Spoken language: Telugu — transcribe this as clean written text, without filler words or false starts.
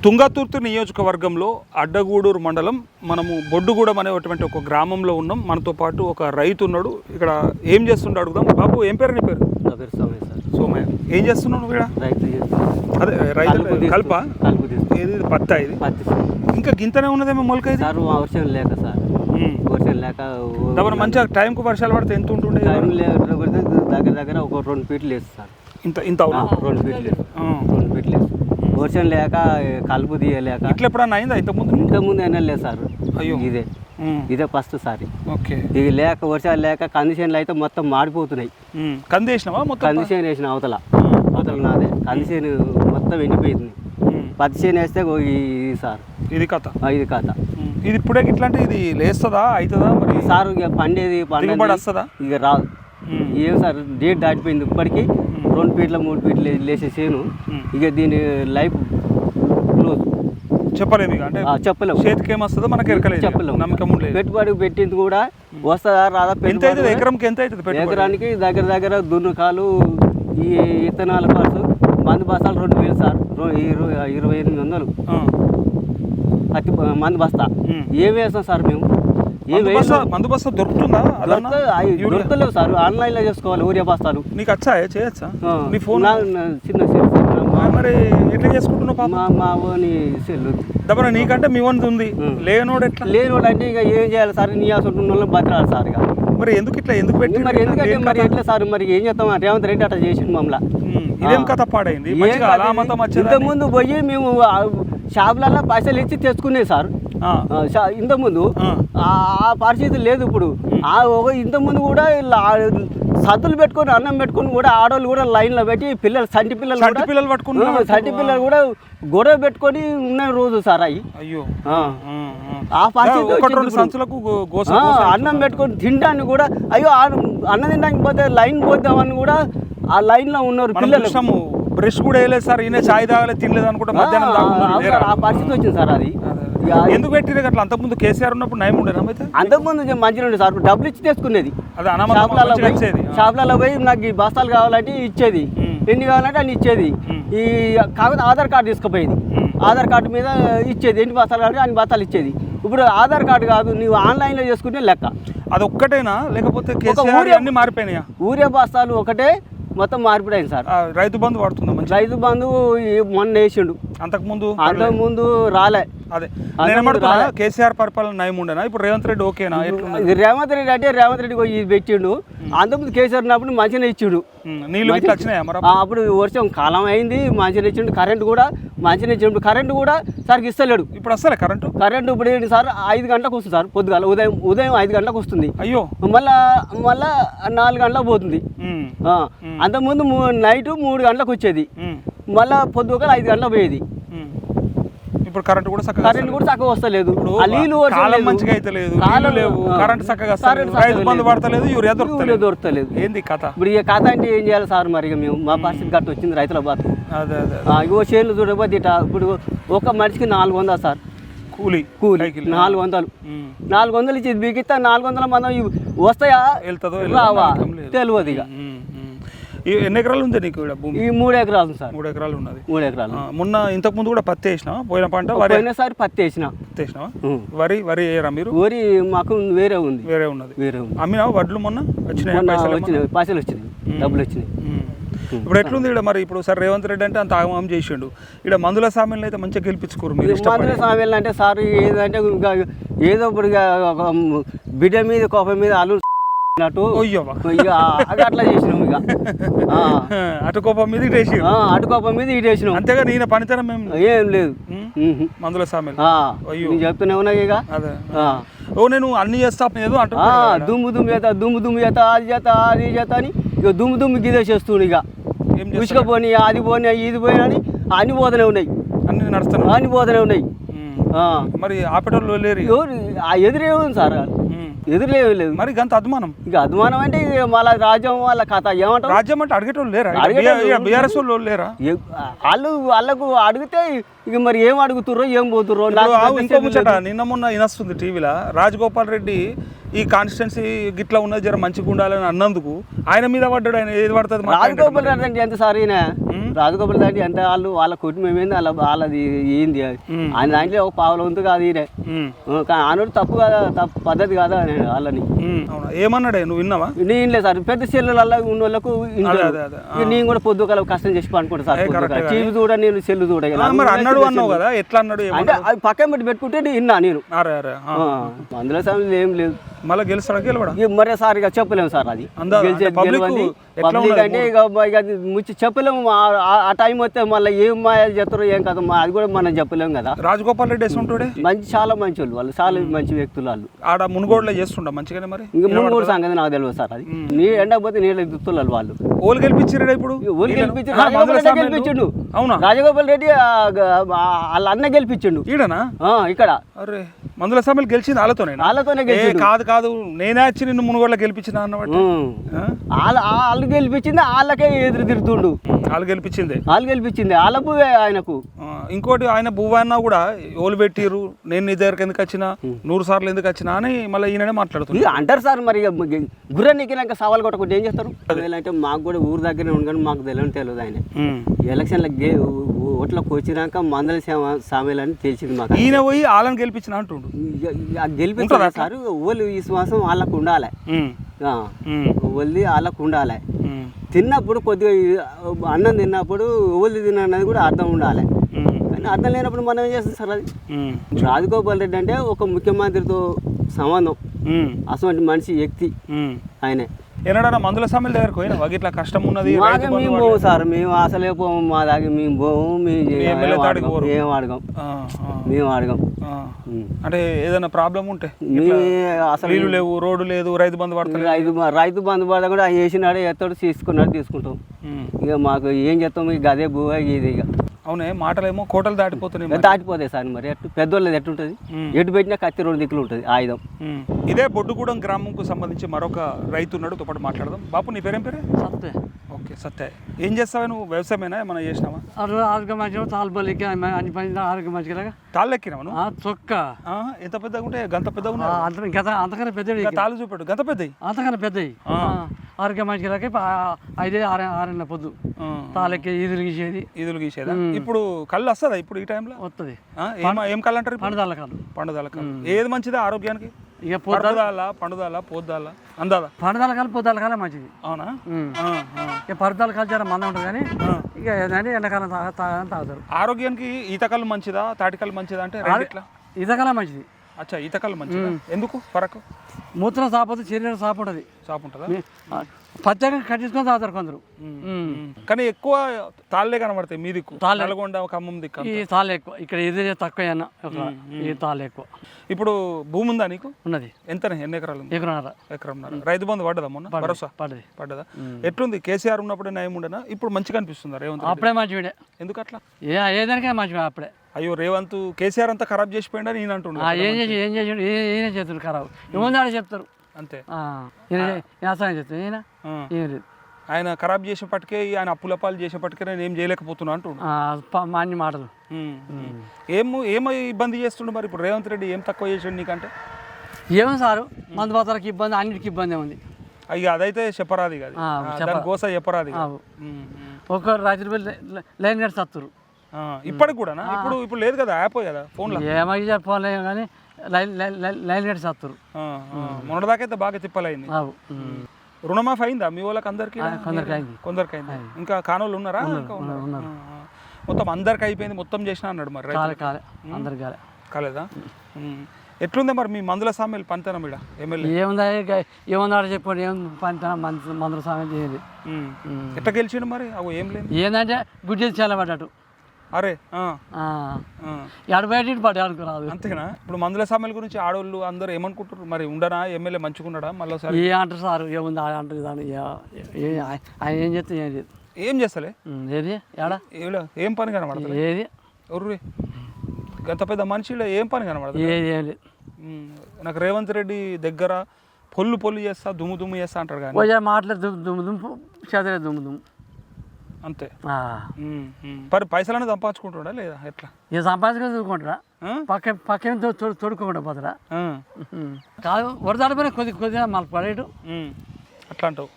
తుంగతుర్తి నియోజకవర్గంలో అడ్డగూడూరు మండలం మనము బొడ్డుగూడెం అనేటువంటి ఒక గ్రామంలో ఉన్నాం. మనతో పాటు ఒక రైతు ఉన్నాడు. ఇక్కడ ఏం చేస్తుండో అడుగుదాం. బాబు ఏం పేరు నీ పేరు? నా పేరు సోమయ్య సార్. సోమయ్య, ఏం చేస్తున్నావు నువ్వు ఇక్కడ? రైతు చేస్తున్నాను. అదే రైతు కల్ప కలుపు తీస్తాను. ఏది పత్తా? ఇది పత్తి ఇంకా గింతనే ఉన్నదేమో మొలక ఇది. సార్ వర్షం లేక సార్, వర్షం లేక డబ్బులు మంచిగా టైంకు వర్షాలు పడితే ఎంత ఉంటుండే? టైం లేకపోతే దగ్గర దగ్గర ఒక 2 ఫీట్లు వేస్తుంది సార్. ఇంత ఇంత 2 ఫీట్లు 2 ఫీట్లు వేస్తుంది. వర్షం లేక కలుపు తీయలేక ఇట్లా ఎప్పుడన్నా అయిందా ఇంతకుముందు అయినా లేదు సార్. అయ్యో, ఇదే ఫస్ట్ సారి. ఓకే. ఇది లేక వర్షాలు లేక కందిచేనులు అయితే మొత్తం మాడిపోతున్నాయి. కంది వేసినావా? మొత్తం కందిచేను వేసిన అవతల నాదే. కందిచేను మొత్తం ఎండిపోయింది. పత్తి చేను వేస్తే ఇది సార్, ఇది కథ. ఇది కథ. ఇది ఇప్పుడే ఇట్లా అంటే ఇది లేస్తుందా అవుతుందా మరి సార్? ఇక పండేది వస్తుందా? ఇక రాదు. ఏం సార్, డేట్ దాటిపోయింది. ఇప్పటికీ 2 ఫీట్ల 3 ఫీట్లు లేసే చేను. ఇక దీని లైఫ్ క్లోజ్. చెప్పలేము ఇక, అంటే చెప్పలేము. చేతికి ఏమొస్తుందో మనకి ఎరకలేదు, చెప్పలేము. నమ్మకం లేదు. పెట్టుబడి పెట్టింది కూడా వస్తుందా రాదా? ఎంత అవుతుంది ఎకరంకి? ఎంత అవుతుంది ఎకరానికి? దగ్గర దగ్గర దున్నుకాలు, ఈ ఇత్తనాల ఖర్చు, మందు బస్తాలు 2000 సార్. 2800 పత్తి మందు బస్తా. ఏం వేస్తాం సార్ మేము? మందు బస్తా దొరుకుతుందా? దొరకలేవు సార్. ఆన్లైన్లో చేసుకోవాలి. ఊరియా బస్తాలు నీకు వచ్చా? చేయొచ్చా? నీ ఫోన్ చిన్న సెల్ సార్. మరి ఎట్లా చేసుకుంటున్నావు? మా ఓని సెల్ దబ్బన నీకంటే మీ వన్ ఉంది. లేనోడు ఎట్లా? లేనోడు అంటే ఇక ఏం చేయాలి సార్? నీ అసలు వాళ్ళని బతరాలి సార్. ఇక మరి ఎందుకు ఇట్లా ఎందుకు పెట్టి? మరి ఎందుకంటే మరి ఎట్లా సార్? మరి ఏం చేస్తాం? రేవంత్ రెడ్డి అట్లా చేసిండు మమ్మల్ని. ఇదేం కథ పాడైంది? ఇంతకుముందు పోయి మేము షాపులలో పైసలు ఇచ్చి తెచ్చుకునేది సార్. ఇంతకుముందు ఆ పరిస్థితి లేదు ఇప్పుడు. ఇంతకుముందు కూడా సద్దులు పెట్టుకొని అన్నం పెట్టుకొని కూడా ఆడవాళ్ళు కూడా లైన్లో పెట్టి పిల్లలు సంటి పిల్లలు కూడా గొడవ పెట్టుకొని ఉన్న రోజు సార్ అవి. అయ్యో, ఆ పరిస్థితి. అన్నం పెట్టుకొని తినడానికి కూడా అయ్యో అన్నం తినడానికి పోతే లైన్ పోద్దామని కూడా ఆ లైన్లో ఉన్నారు పిల్లలు. బ్రష్ కూడా వేయలేదు సార్. ఈయన చాయ్ తాగలేదు, తినలేదు అనుకుంటా మధ్యాహ్నం. ఆ పరిస్థితి వచ్చింది సార్. అది ఎందుకు పెట్టిరే అట్లా? అంతకుముందు కేసీఆర్ ఉన్నప్పుడు నయం ఉండేనా? అంతకుముందు మంచిగా ఉండే సార్. డబ్బులు ఇచ్చి తెచ్చుకునేది. షాపులలో పోయి నాకు ఈ బస్తాలు కావాలంటే ఇచ్చేది, ఎన్ని కావాలంటే అన్ని ఇచ్చేది. ఈ కాకపోతే ఆధార్ కార్డు తీసుకుపోయేది. ఆధార్ కార్డు మీద ఇచ్చేది. ఎన్ని బస్తాలు కావాలంటే అన్ని బస్తాలు ఇచ్చేది. ఇప్పుడు ఆధార్ కార్డు కాదు, నువ్వు ఆన్లైన్లో చేసుకుంటే లెక్క. అది ఒక్కటేనా లేకపోతే అన్ని మారిపోయినాయా? ఊరియా బస్తాలు ఒకటే మొత్తం మార్పిడైంది సార్. రైతు బంధు పడుతుందా? రైతు బంధు మొన్న వేసిండు. అంతకుముందు రాలే. అదే కేసీఆర్ పరిపాలన నయం ఉండేనా? ఇప్పుడు రేవంత్ రెడ్డి ఓకేనా? రేవంత్ రెడ్డి అంటే రేవంత్ రెడ్డి ఇది పెట్టిండు. అంతకుముందు కేసీఆర్ ఉన్నప్పుడు మంచిగా ఇచ్చిండు. నీళ్ళు వచ్చినాయా? అప్పుడు వర్షం కాలం అయింది, మంచిగా ఇచ్చిండు. కరెంటు కూడా మంచిగా ఇచ్చిండు. కరెంటు కూడా సార్కి ఇస్తలేడు. ఇప్పుడు వస్తలే కరెంటు ఇప్పుడు ఏంటి సార్? 5 గంటలకు వస్తుంది సార్. పొద్దుగాల ఉదయం 5 గంటలకు వస్తుంది. అయ్యో, మళ్ళా 4 గంటలకు పోతుంది. అంతకుముందు నైట్ 3 గంటలకు వచ్చేది. మళ్ళా పొద్దుగాల 5 గంటలకు పోయేది. ఇప్పుడు కరెంట్ కూడా చక్కగా వస్తలేదు. మంచిగా అయితే లేదు, కరెంట్ చక్కగా రైతు బంధు పడతలేదు, యూరియా దొరకలేదు. ఏంది కథ? ఇప్పుడు ఈ కథ అంటే ఏం చేయాలి సార్? మరి మేము మా పరిస్థితి గట్ట వచ్చింది రైతుల బాధ. ఇగో చేనులు చూడబోతే ఇప్పుడు ఒక మనిషికి 400 సార్ కూలి. 400 ఇచ్చి బిగిస్తా 400 మనం వస్తాయా వెళ్తుందో రావా తెలియదు. ఇక ఎన్ని ఎకరాలు ఉంది నీకు భూమి? ఈ 3 ఎకరాలు సార్. 3 ఎకరాలు ఉన్నది. 3 ఎకరాలు. మొన్న ఇంతకు ముందు కూడా పత్తి వేసినా? పోయిన పంట పోయినసారి పత్తి వేసినా. వరి వేయరా మీరు? వరి మాకు వేరే ఉంది. వేరే అమ్మినా వడ్లు మొన్న వచ్చినాయి? పైసలు వచ్చినాయి, డబ్బులు వచ్చినాయి. ఇప్పుడు ఎట్లుంది ఇక్కడ మరి? ఇప్పుడు సార్ రేవంత్ రెడ్డి అంటే అంత ఆగమం చేసిండు. ఇక్కడ మందుల సామెలు అయితే మంచిగా గెలిపించుకోరు మీరు. మందుల సామెలు అంటే సార్ ఏదంటే ఏదో ఇప్పుడు బిడ్డ మీద కోపం మీద అల్లు అట్లా చేసినాం. ఇక అటుకోపం మీద ఇటేసినాం. అంతేగా నేను పనితనం ఏం లేదు. మందుల సామెలు చెప్తూనే ఉన్నాయి. ఇక నేను అన్ని చేస్తా ఏదో అంటూ దుమ్ము చేత అది చేత అని ఇక దుమ్ము గిదే చేస్తుండే. ఇక ఉసుకపోని అది పోని ఇది పోయినని అన్ని పోతూనే ఉన్నాయి. అన్ని పోతూనే ఉన్నాయి. మరి ఆపేటోళ్ళు లేరు. ఎదురే ఉంది సార్, ఎదురులేదు. మరి గంత అద్మానం. ఇక అద్మానం అంటే మళ్ళీ రాజ్యం వాళ్ళ కథ ఏమంటారు? రాజ్యం అంటే అడిగేటోళ్ళు లేరా? బీఆర్ఎస్ వాళ్ళు లేరా? వాళ్ళకు అడిగితే ఇక మరి ఏం అడుగుతుర్రో ఏం పోతుర్రో. ఇంకో ముచ్చట నిన్న మొన్న వినొస్తుంది టీవీలో. రాజగోపాల్ రెడ్డి ఈ కాన్స్టిట్యున్సీ గిట్లా ఉన్నది జర మంచిగా ఉండాలని అన్నందుకు ఆయన మీద పడ్డాడు. ఆయన ఏది పడుతుంది రాజగోపాల్ రెడ్డి అంటే ఎంత సార్ ఈయన రాజగోపాల్ రెడ్డి అంటే వాళ్ళ కుటుంబం ఏంది వాళ్ళది ఏంది ఆయన దాంట్లో ఒక పావుల వంతు కాదు ఈయన. ఆనోడు తప్పు కదా, తప్పు పద్ధతి కాదా వాళ్ళని. ఏమన్నాడే నువ్వు విన్నావా? నేను లేదు సార్, పెద్ద సెల్లులలో ఉన్న వాళ్ళకు నేను కూడా పొద్దుకాల కష్టం చేసి పనుకుంటా సార్. టీవీ చూడ నేను సెల్లు చూడ అన్నాడు కదా, ఎట్లా అన్నాడు అంటే అవి పక్కన పెట్టి పెట్టుకుంటే విన్నా నేను. అందులో సమయంలో ఏం లేదు. మళ్ళీ గెలుస్తాడా గెలవడా మరే సార్ ఇక చెప్పలేము సార్, అది పబ్లిక్ అంటే ఇక ముచ్చి చెప్పలేము. ఆ టైం వస్తే మళ్ళీ ఏం మాయాలు చెప్తారో ఏం కదా అది కూడా మనం చెప్పలేము కదా. రాజగోపాల్ రెడ్డి వేసుకుంటాడే మంచి, చాలా మంచి వాళ్ళు, వాళ్ళు చాలా మంచి వ్యక్తులు వాళ్ళు. ఆడ మునుగోడులో చేస్తుండ మంచిగానే. మరి ఇంకా మునుగోడు సంగతి నాకు తెలియదు సార్, అది నీ ఎండకపోతే నీళ్ళు దుత్తున్నారు వాళ్ళు. ఓళ్ళు గెలిపించారు ఇప్పుడు, ఓళ్ళు గెలిపించారు. రాజగోపాల్ రెడ్డి గెలిపించిండు. అవునా? రాజగోపాల్ రెడ్డి వాళ్ళ అన్న గెలిపించిండు ఈడనా ఇక్కడ. అరే మందుల సమయంలో గెలిచింది వాళ్ళతోనే గెలిచిండు. కాదు నేనే వచ్చి నిన్ను మునుగోడులో గెలిపించిన అన్నమాట. వాళ్ళు గెలిపించింది, వాళ్ళకే ఎదురు తిరుగుతుండు. వాళ్ళు గెలిపించింది వాళ్ళ భూవే ఆయనకు. ఇంకోటి ఆయన భూవా అన్నా కూడా ఓలు పెట్టిరు, నేను నీ దగ్గరికి ఎందుకు వచ్చినా, 100 సార్లు ఎందుకు వచ్చినా అని మళ్ళీ ఈయననే మాట్లాడుతుంది అంటారు సార్. మరి గుర్ర నెక్కినాక సవాల్ కొట్టకుండా ఏం చేస్తారు? అంటే మాకు కూడా ఊరు దగ్గర ఉండగానే మాకు తెలియదు. ఆయన ఎలక్షన్లకు ఓట్లకు వచ్చినాక మందల సామెలు అని తెలిసింది మాకు. ఈయన పోయి వాళ్ళని గెలిపించిన అంటుండు. గెలిపించారు సార్. ఓళ్ళు ఈ శ్వాసం వాళ్ళకు ఉండాలి, ఓళ్ళు వాళ్ళకు ఉండాలి. తిన్నప్పుడు కొద్దిగా అన్నం తిన్నప్పుడు ఓళ్ళు తిన్నది కూడా అర్థం ఉండాలి. కానీ అర్థం లేనప్పుడు మనం ఏం చేస్తాం సార్? అది రాజగోపాల్ రెడ్డి అంటే ఒక ముఖ్యమంత్రితో సంబంధం, అటువంటి మనిషి వ్యక్తి ఆయనే. ఏనాడన్నా మందుల సామెల దగ్గరకు పోయినా ఇట్లా కష్టం ఉన్నది మేము పోము సార్, మేము అసలే పోము. మా దగ్గర మేము పోము, మేము అడగం. అంటే ఏదైనా ప్రాబ్లం ఉంటే అసలు నీళ్ళు లేవు, రోడ్డు లేదు, రైతు బంధు పడతారు. రైతు బంధు పడ కూడా వేసినాడు, ఎత్తడు, తీసుకుంటాం. ఇక మాకు ఏం చేస్తాం, ఇక అదే భూ ఇది. ఇక అవునే మాటలేమో కోటలు దాటిపోతాయి సార్. మరి ఎట్టు పెద్దోళ్ళది ఎట్టుంటుంది, ఎటు పెట్టినా కత్తి 2 దిక్కులు ఉంటుంది ఆయుధం. ఇదే బొడ్డుగూడెం గ్రామంకు సంబంధించి మరొక రైతు ఉన్నాడు, తో పాటు మాట్లాడదాం. బాపు నీ పేరేం పేరు? సత్తే. ఓకే సత్తే. ఏం చేస్తావా నువ్వు? వ్యవసాయమేనా ఏమైనా చేసినావా? ఆరోగ్య మంచిగా తాళ్ళబల్లికి అన్ని పని ఆరోగ్య మంచిగా తాళ్ళు ఎక్కినావా? చొక్క ఎంత పెద్దగా ఉంటే గంత పెద్దగా అంతకన్నా పెద్ద తాళ్ళు చూపెట్టు, గంత పెద్దవి, అంతకన్నా పెద్దవి. ఆరోగ్య మంచిగా 5-6 పొద్దు తాళ్ళెక్కి ఈదులు గీసేది. ఇప్పుడు కళ్ళు వస్తుందా ఇప్పుడు ఈ టైంలో? వస్తుంది. ఏం కళ్ళు అంటారు? పండుదల కళ్ళు. ఏది మంచిదా ఆరోగ్యానికి? ఇక పండుదాల పోద్దాల అందాదా? పండుదల కాలం పొద్దాల కాలం మంచిది. అవునా? ఇక పరుదాల కాలం చాలా మంద ఉంటుంది, కానీ ఇక ఏదంటే ఎండాకాలం తాగుతారు. ఆరోగ్యానికి ఈతకళ్ళు మంచిదా తాటికళ్ళు మంచిదా అంటే? ఈతకాలం మంచిది. అచ్చా ఈతకళ్ళు మంచిదా? ఎందుకు ఫరక్? మూత్రం సాపదు, శరీరం సాపు ఉంటుంది. ప్రత్యేకంగా కట్టించుకొని తాగుతారు కొందరు. కానీ ఎక్కువ తాళ్ళే కనబడతాయి మీ దిక్కు, నల్గొండ ఖమ్మం దిక్కు. ఈ తాళ్ళు ఎక్కువ, ఇక్కడ ఎదురే తక్కువ అన్న, ఈ తాళ్ళు ఎక్కువ. ఇప్పుడు భూమి ఉందా నీకు? ఉన్నది. ఎన్ని ఎకరాలు? ఎకరం. రైతు బంధు పడ్డదా మొన్న? భరోసా పడ్డదా? ఎట్లుంది? కేసీఆర్ ఉన్నప్పుడే నయం ఉండనా? ఇప్పుడు మంచిగా అనిపిస్తుందా రేవంత్? అప్పుడే మంచివిడే. ఎందుకు అట్లా? ఏదానికైనా మంచిగా అప్పుడే. అయ్యో రేవంత్ కేసీఆర్ అంతా ఖరాబ్ చేసిపోయిండా నేను అంటున్నా. ఏం చేసి ఈయన చేతులు ఖరాబ్ ఏముంది చెప్తారు అంతే. ఆయన ఖరాబ్ చేసేపటికే, ఆయన అప్పులపాలు చేసేపటికే నేను ఏం చేయలేకపోతున్నా అంటున్నా మాన్య మాటలు. ఏమో ఇబ్బంది చేస్తుండే మరి ఇప్పుడు రేవంత్ రెడ్డి? ఏం తక్కువ చేసాడు నీకంటే? ఏమో సారు, మందు బాతలకు ఇబ్బంది, అన్నిటికి ఇబ్బంది ఉంది. అయ్యి అదైతే చెప్పరాది కాదు, గోస చెప్పరాది. ఒక రాత్రి లైన్ గడిచి వస్తారు ఇప్పటికి కూడా. ఇప్పుడు లేదు కదా యాప్ కదా ఫోన్లో, ఏమై ఫోన్లో కానీ లైన్ గడిచి వస్తారు. మొన్నదాకైతే బాగా తిప్పలైంది. రుణమాఫీ అయిందా మీ వాళ్ళకి అందరికి? కొందరికి అయింది. ఇంకా కానోళ్ళు ఉన్నారా? మొత్తం అందరికి అయిపోయింది, మొత్తం చేసినా అన్నాడు. మరి కాలేదా? ఎట్లుంది మరి మీ మందుల సామెలు పంతనం? ఇక్కడ ఎమ్మెల్యే ఏముందా చెప్పండి, ఏం పంతనం మందుల సామెలు చేయదు. ఎట్లా గెలిచిండు మరి? అవి ఏం లేదు, ఏంటంటే గుడ్డి చాలా పడ్డట్టు. అరే ఎడబయట పడ్డా అనుకురాదు. అంతేనా? ఇప్పుడు మందుల సామెల గురించి ఆడవాళ్ళు అందరూ ఏమనుకుంటారు మరి? ఉండనా ఎమ్మెల్యే మంచిగున్నాడా మళ్ళీ? ఏ అంటారు సార్, ఏముంది అంటారు దాన్ని. ఆయన ఏం చేస్తే ఏం లేదు, ఏం చేస్తలే. ఏది ఏడా ఏం పని కనబడదు? ఏది ఎవరు గంత పెద్ద మనిషిలో ఏం పని కనబడదు? ఏది ఏం లేదు. నాకు రేవంత్ రెడ్డి దగ్గర పొల్లు చేస్తా, దుమ్ము చేస్తా అంటారు కానీ మాట్లాడు దుమ్ము చదివే దుమ్ము అంతే మరి పైసలన్నీ సంపాదించుకుంటాడా లేదా ఎట్లా ఇక సంపాదించుకొని చదువుకుంటారా పక్కేం తొడుకోకుండా పోతారా కాదు వరదాడిపోయినా కొద్దిగా మళ్ళీ పడేయడం అట్లా అంటావు